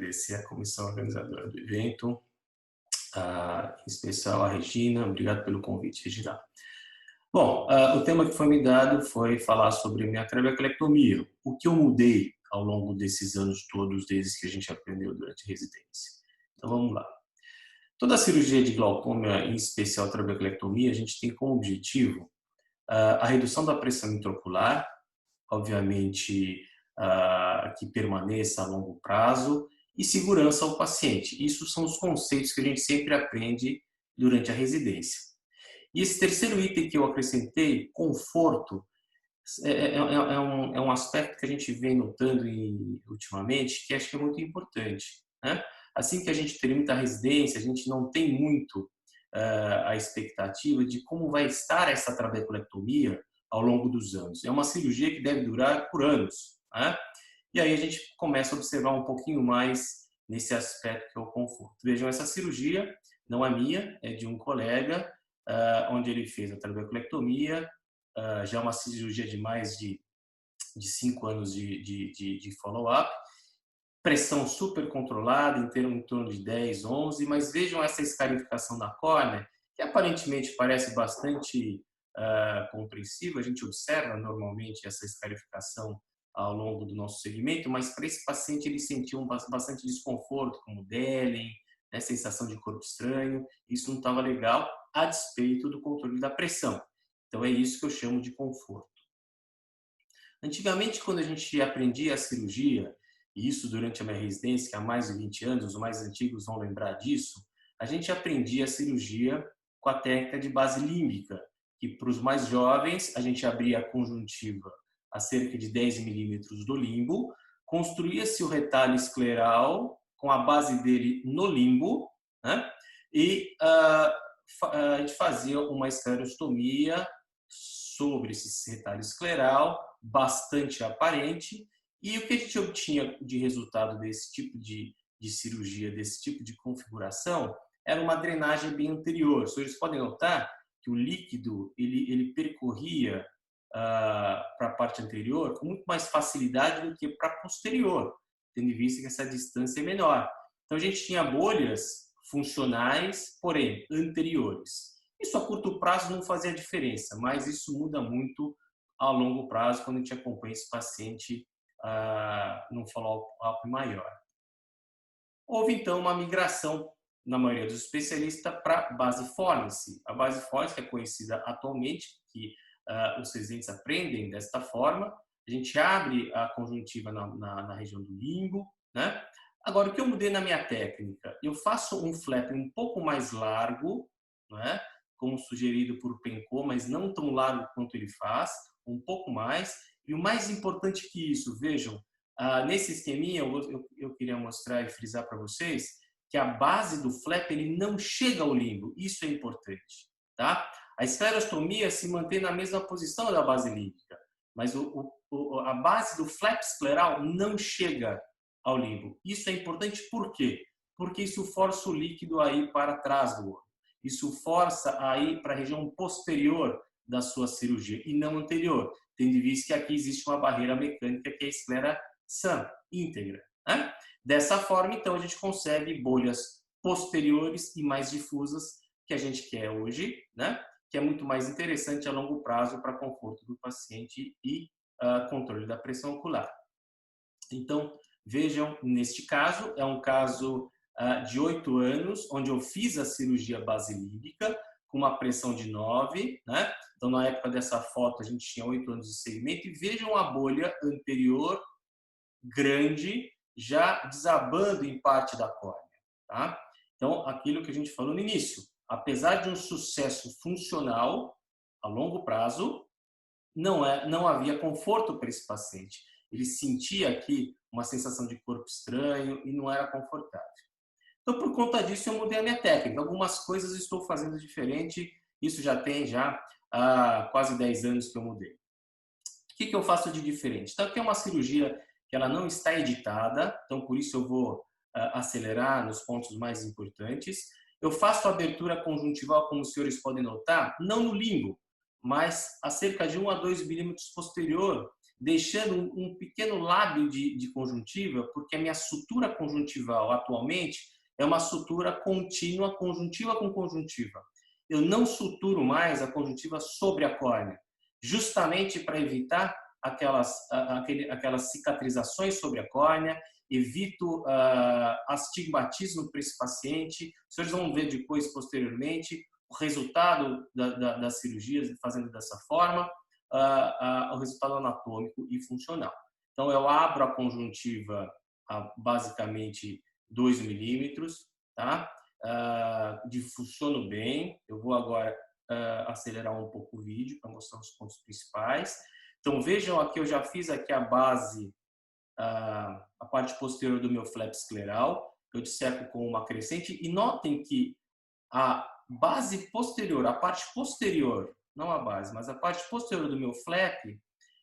agradecer a comissão organizadora do evento, em especial a Regina. Obrigado pelo convite, Regina. Bom, o tema que foi me dado foi falar sobre minha trabeculectomia. O que eu mudei ao longo desses anos todos, desde que a gente aprendeu durante a residência. Então vamos lá. Toda a cirurgia de glaucoma, em especial a trabeculectomia, a gente tem como objetivo a redução da pressão intraocular, obviamente que permaneça a longo prazo, e segurança ao paciente. Isso são os conceitos que a gente sempre aprende durante a residência. E esse terceiro item que eu acrescentei, conforto, é um aspecto que a gente vem notando ultimamente, que acho que é muito importante, né? Assim que a gente termina a residência, a gente não tem muito a expectativa de como vai estar essa trabeculectomia ao longo dos anos. É uma cirurgia que deve durar por anos, né? E aí a gente começa a observar um pouquinho mais nesse aspecto que é o conforto. Vejam, essa cirurgia não é minha, é de um colega, onde ele fez a trabeculectomia, já uma cirurgia de mais de 5 anos de follow-up, pressão super controlada, em torno de 10, 11, mas vejam essa escarificação da córnea, que aparentemente parece bastante compreensiva. A gente observa normalmente essa escarificação ao longo do nosso segmento, mas para esse paciente ele sentiu bastante desconforto, como Delling, né, sensação de corpo estranho. Isso não estava legal, a despeito do controle da pressão. Então é isso que eu chamo de conforto. Antigamente, quando a gente aprendia a cirurgia, e isso durante a minha residência, que há mais de 20 anos, os mais antigos vão lembrar disso, a gente aprendia a cirurgia com a técnica de base límbica, que para os mais jovens, a gente abria a conjuntiva a cerca de 10 milímetros do limbo, construía-se o retalho escleral com a base dele no limbo, né? E a gente fazia uma esclerostomia sobre esse retalho escleral, bastante aparente, e o que a gente obtinha de resultado desse tipo de cirurgia, desse tipo de configuração, era uma drenagem bem anterior. Vocês podem notar que o líquido ele percorria para a parte anterior com muito mais facilidade do que para a posterior, tendo em vista que essa distância é menor. Então a gente tinha bolhas funcionais, porém anteriores. Isso a curto prazo não fazia diferença, mas isso muda muito a longo prazo quando a gente acompanha esse paciente num follow-up maior. Houve então uma migração na maioria dos especialistas para a base Fornance. A base Fornance, que é conhecida atualmente, que os residentes aprendem desta forma, a gente abre a conjuntiva na região do limbo, né? Agora, o que eu mudei na minha técnica? Eu faço um flap um pouco mais largo, né? Como sugerido por Penco, mas não tão largo quanto ele faz, um pouco mais. E o mais importante que isso, vejam, nesse esqueminha eu queria mostrar e frisar para vocês que a base do flap ele não chega ao limbo. Isso é importante, tá? A esclerostomia se mantém na mesma posição da base límbica, mas a base do flap escleral não chega ao limbo. Isso é importante por quê? Porque isso força o líquido a ir para trás do olho. Isso força a ir para a região posterior da sua cirurgia e não anterior, tendo em vista que aqui existe uma barreira mecânica que é a esclera sã, íntegra, né? Dessa forma, então, a gente consegue bolhas posteriores e mais difusas que a gente quer hoje, né? Que é muito mais interessante a longo prazo para conforto do paciente e controle da pressão ocular. Então, vejam, neste caso, é um caso de 8 anos, onde eu fiz a cirurgia basilímbica com uma pressão de 9, né? Então, na época dessa foto, a gente tinha 8 anos de segmento e vejam a bolha anterior grande já desabando em parte da córnea, tá? Então, aquilo que a gente falou no início, apesar de um sucesso funcional a longo prazo, não havia conforto para esse paciente. Ele sentia aqui uma sensação de corpo estranho e não era confortável. Então, por conta disso, eu mudei a minha técnica. Algumas coisas estou fazendo diferente. Isso já tem há quase 10 anos que eu mudei. O que eu faço de diferente? Então, aqui é uma cirurgia que ela não está editada, então por isso eu vou acelerar nos pontos mais importantes. Eu faço a abertura conjuntival, como os senhores podem notar, não no limbo, mas a cerca de 1 a 2 milímetros posterior deixando um pequeno lábio de conjuntiva, porque a minha sutura conjuntival atualmente é uma sutura contínua, conjuntiva com conjuntiva. Eu não suturo mais a conjuntiva sobre a córnea, justamente para evitar aquelas cicatrizações sobre a córnea, evito astigmatismo para esse paciente. Os senhores vão ver depois, posteriormente, o resultado das cirurgias fazendo dessa forma, o resultado anatômico e funcional. Então, eu abro a conjuntiva a basicamente 2 milímetros, tá? Funciono bem. Eu vou agora acelerar um pouco o vídeo para mostrar os pontos principais. Então, vejam aqui, eu já fiz aqui a base, a parte posterior do meu flap escleral. Eu disseco com uma crescente e notem que a base posterior, a parte posterior, não a base, mas a parte posterior do meu flap,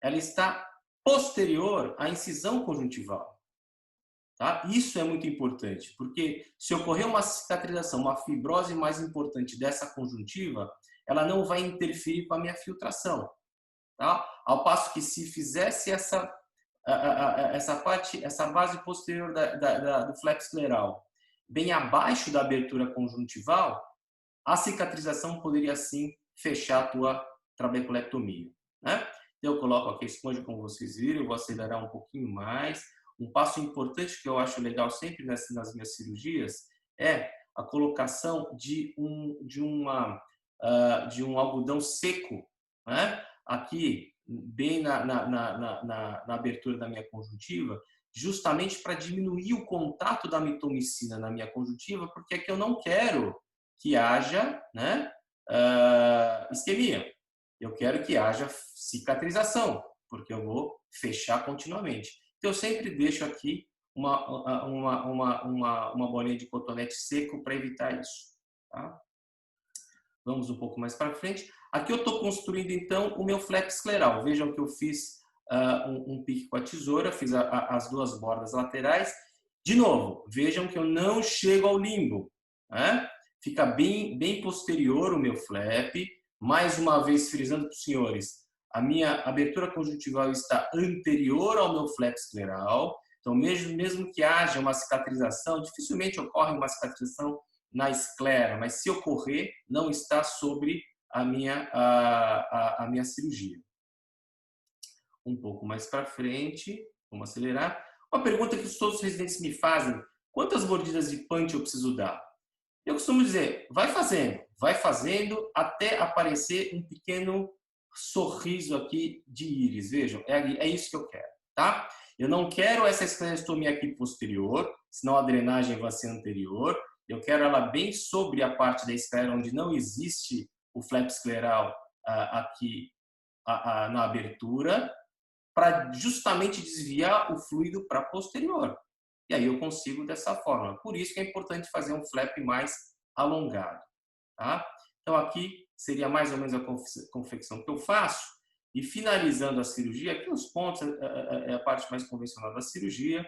ela está posterior à incisão conjuntival. Tá? Isso é muito importante, porque se ocorrer uma cicatrização, uma fibrose mais importante dessa conjuntiva, ela não vai interferir com a minha filtração. Tá? Ao passo que se fizesse essa base posterior do flap escleral bem abaixo da abertura conjuntival, a cicatrização poderia sim fechar a tua trabeculectomia, né? Então, eu coloco aqui a esponja, como vocês viram, eu vou acelerar um pouquinho mais. Um passo importante que eu acho legal sempre nas minhas cirurgias é a colocação de um algodão seco, né? Aqui, bem na abertura da minha conjuntiva, justamente para diminuir o contato da mitomicina na minha conjuntiva, porque aqui eu não quero que haja, né, isquemia. Eu quero que haja cicatrização, porque eu vou fechar continuamente. Então, eu sempre deixo aqui uma bolinha de cotonete seco para evitar isso. Tá? Vamos um pouco mais para frente. Aqui eu estou construindo, então, o meu flap escleral. Vejam que eu fiz um pique com a tesoura, fiz as duas bordas laterais. De novo, vejam que eu não chego ao limbo, né? Fica bem posterior o meu flap. Mais uma vez, frisando para os senhores, a minha abertura conjuntival está anterior ao meu flap escleral. Então, mesmo que haja uma cicatrização, dificilmente ocorre uma cicatrização na esclera, mas se ocorrer, não está sobre a minha cirurgia. Um pouco mais para frente, vamos acelerar. Uma pergunta que todos os residentes me fazem: quantas mordidas de punch eu preciso dar? Eu costumo dizer, vai fazendo até aparecer um pequeno sorriso aqui de íris. Vejam, é isso que eu quero, tá? Eu não quero essa esclerostomia aqui posterior, senão a drenagem vai ser anterior. Eu quero ela bem sobre a parte da esclera, onde não existe o flap escleral aqui na abertura, para justamente desviar o fluido para posterior. E aí eu consigo dessa forma. Por isso que é importante fazer um flap mais alongado. Tá? Então aqui seria mais ou menos a confecção que eu faço. E finalizando a cirurgia, aqui os pontos é a parte mais convencional da cirurgia.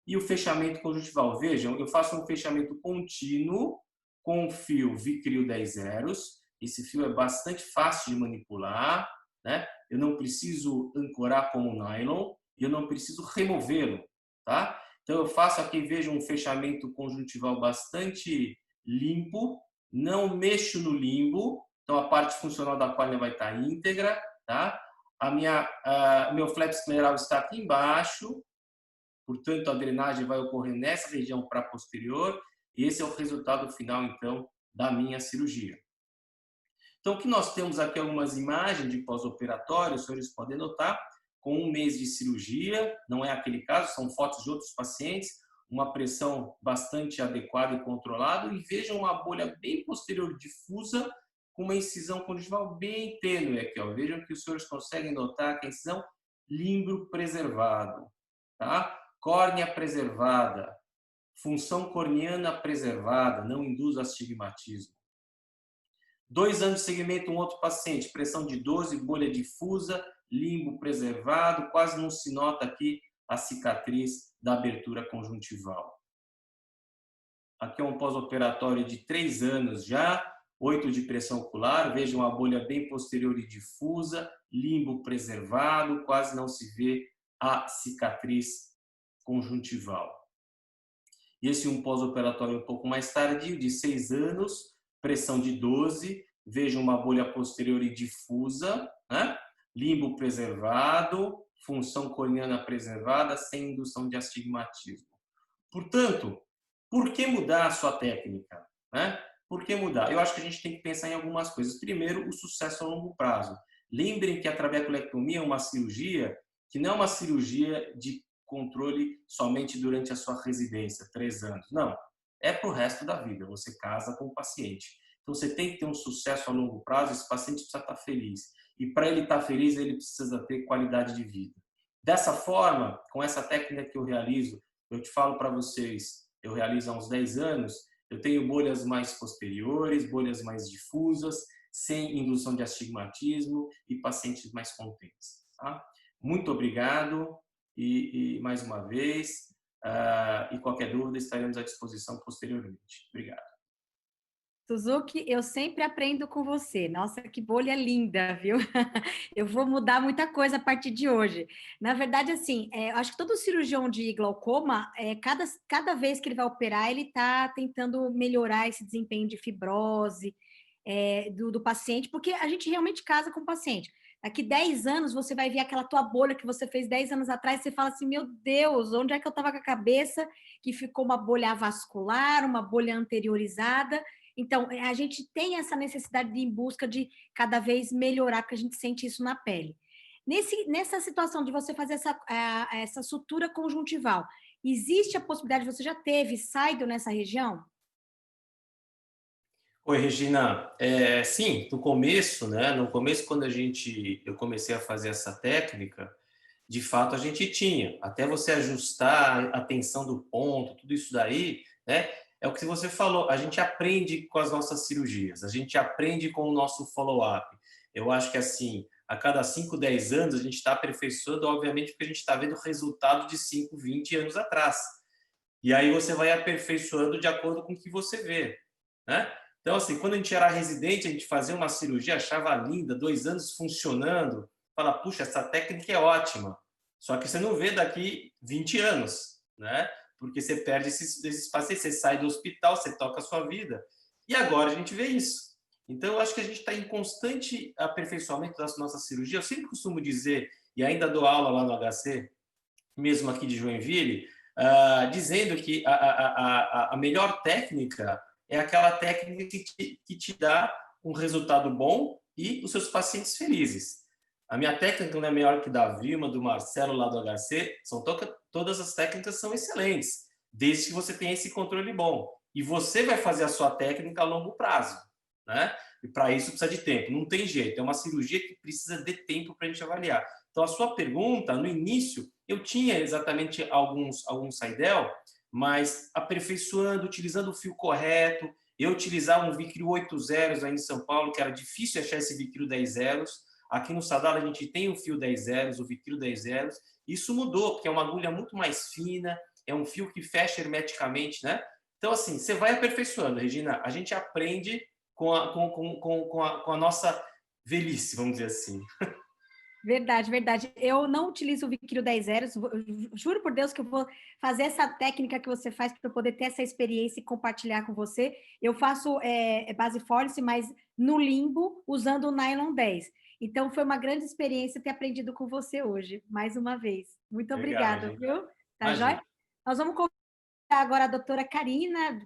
E o fechamento conjuntival. Vejam, eu faço um fechamento contínuo com o fio Vicryl 10 zeros. Esse fio é bastante fácil de manipular, né? Eu não preciso ancorar como nylon e eu não preciso removê-lo, tá? Então, eu faço aqui, vejo um fechamento conjuntival bastante limpo, não mexo no limbo, então a parte funcional da córnea vai estar íntegra, tá? Meu flap escleral está aqui embaixo, portanto, a drenagem vai ocorrer nessa região para posterior, e esse é o resultado final, então, da minha cirurgia. Então, o que nós temos aqui algumas imagens de pós-operatório, os senhores podem notar, com 1 mês de cirurgia, não é aquele caso, são fotos de outros pacientes, uma pressão bastante adequada e controlada, e vejam uma bolha bem posterior difusa, com uma incisão conjuntival bem tênue aqui. Ó. Vejam que os senhores conseguem notar que a incisão límbro preservado, tá? Córnea preservada, função corneana preservada, não induz astigmatismo. 2 anos de seguimento, um outro paciente, pressão de 12, bolha difusa, limbo preservado, quase não se nota aqui a cicatriz da abertura conjuntival. Aqui é um pós-operatório de 3 anos já, 8 de pressão ocular, veja uma bolha bem posterior e difusa, limbo preservado, quase não se vê a cicatriz conjuntival. E esse um pós-operatório um pouco mais tardio, de 6 anos, pressão de 12, veja uma bolha posterior e difusa, né? Limbo preservado, função corneana preservada, sem indução de astigmatismo. Portanto, por que mudar a sua técnica? Né? Por que mudar? Eu acho que a gente tem que pensar em algumas coisas. Primeiro, o sucesso a longo prazo. Lembrem que a trabeculectomia é uma cirurgia que não é uma cirurgia de controle somente durante a sua residência, 3 anos. Não, é para o resto da vida. Você casa com o paciente. Então, você tem que ter um sucesso a longo prazo, esse paciente precisa estar feliz. E para ele estar feliz, ele precisa ter qualidade de vida. Dessa forma, com essa técnica que eu realizo, eu te falo para vocês, eu realizo há uns 10 anos, eu tenho bolhas mais posteriores, bolhas mais difusas, sem indução de astigmatismo e pacientes mais contentes. Tá? Muito obrigado e mais uma vez, e qualquer dúvida estaremos à disposição posteriormente. Obrigado. Suzuki, eu sempre aprendo com você. Nossa, que bolha linda, viu? Eu vou mudar muita coisa a partir de hoje. Na verdade, assim, acho que todo cirurgião de glaucoma, cada vez que ele vai operar, ele está tentando melhorar esse desempenho de fibrose do paciente, porque a gente realmente casa com o paciente. Daqui 10 anos, você vai ver aquela tua bolha que você fez 10 anos atrás, você fala assim, meu Deus, onde é que eu estava com a cabeça que ficou uma bolha avascular, uma bolha anteriorizada? Então, a gente tem essa necessidade de ir em busca de cada vez melhorar, porque a gente sente isso na pele. Nessa situação de você fazer essa sutura conjuntival, existe a possibilidade, você já teve saido nessa região? Oi, Regina. Sim, no começo, né? No começo, quando eu comecei a fazer essa técnica, de fato a gente tinha. Até você ajustar a tensão do ponto, tudo isso daí, né? É o que você falou. A gente aprende com as nossas cirurgias, a gente aprende com o nosso follow-up. Eu acho que assim, a cada 5, 10 anos a gente está aperfeiçoando, obviamente, porque a gente está vendo o resultado de 5, 20 anos atrás. E aí você vai aperfeiçoando de acordo com o que você vê, né? Então, assim, quando a gente era residente, a gente fazia uma cirurgia, achava linda, 2 anos funcionando, fala, puxa, essa técnica é ótima. Só que você não vê daqui 20 anos, né? Porque você perde esses pacientes, você sai do hospital, você toca a sua vida. E agora a gente vê isso. Então, eu acho que a gente está em constante aperfeiçoamento da nossa cirurgia. Eu sempre costumo dizer, e ainda dou aula lá no HC, mesmo aqui de Joinville, dizendo que a melhor técnica é aquela técnica que te dá um resultado bom e os seus pacientes felizes. A minha técnica não é melhor que da Vilma, do Marcelo lá do HC, todas as técnicas são excelentes, desde que você tenha esse controle bom. E você vai fazer a sua técnica a longo prazo, né? E para isso precisa de tempo, não tem jeito, é uma cirurgia que precisa de tempo para a gente avaliar. Então, a sua pergunta, no início, eu tinha exatamente alguns Seidel, mas aperfeiçoando, utilizando o fio correto. Eu utilizava um Vicryl 8 zeros aí em São Paulo, que era difícil achar esse Vicryl 10 zeros. Aqui no Sadala a gente tem o fio 10 zeros, o Vicryl 10 zeros. Isso mudou, porque é uma agulha muito mais fina, é um fio que fecha hermeticamente, né? Então, assim, você vai aperfeiçoando, Regina. A gente aprende com a nossa velhice, vamos dizer assim. Verdade, verdade. Eu não utilizo o Vicryl 10 zeros. Juro por Deus que eu vou fazer essa técnica que você faz para eu poder ter essa experiência e compartilhar com você. Eu faço base force, mas no limbo, usando o nylon 10. Então, foi uma grande experiência ter aprendido com você hoje, mais uma vez. Muito Legal, obrigada, Regina. viu? Tá Imagina. joia? Nós vamos convidar agora a doutora Karina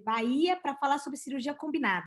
Bahia para falar sobre cirurgia combinada.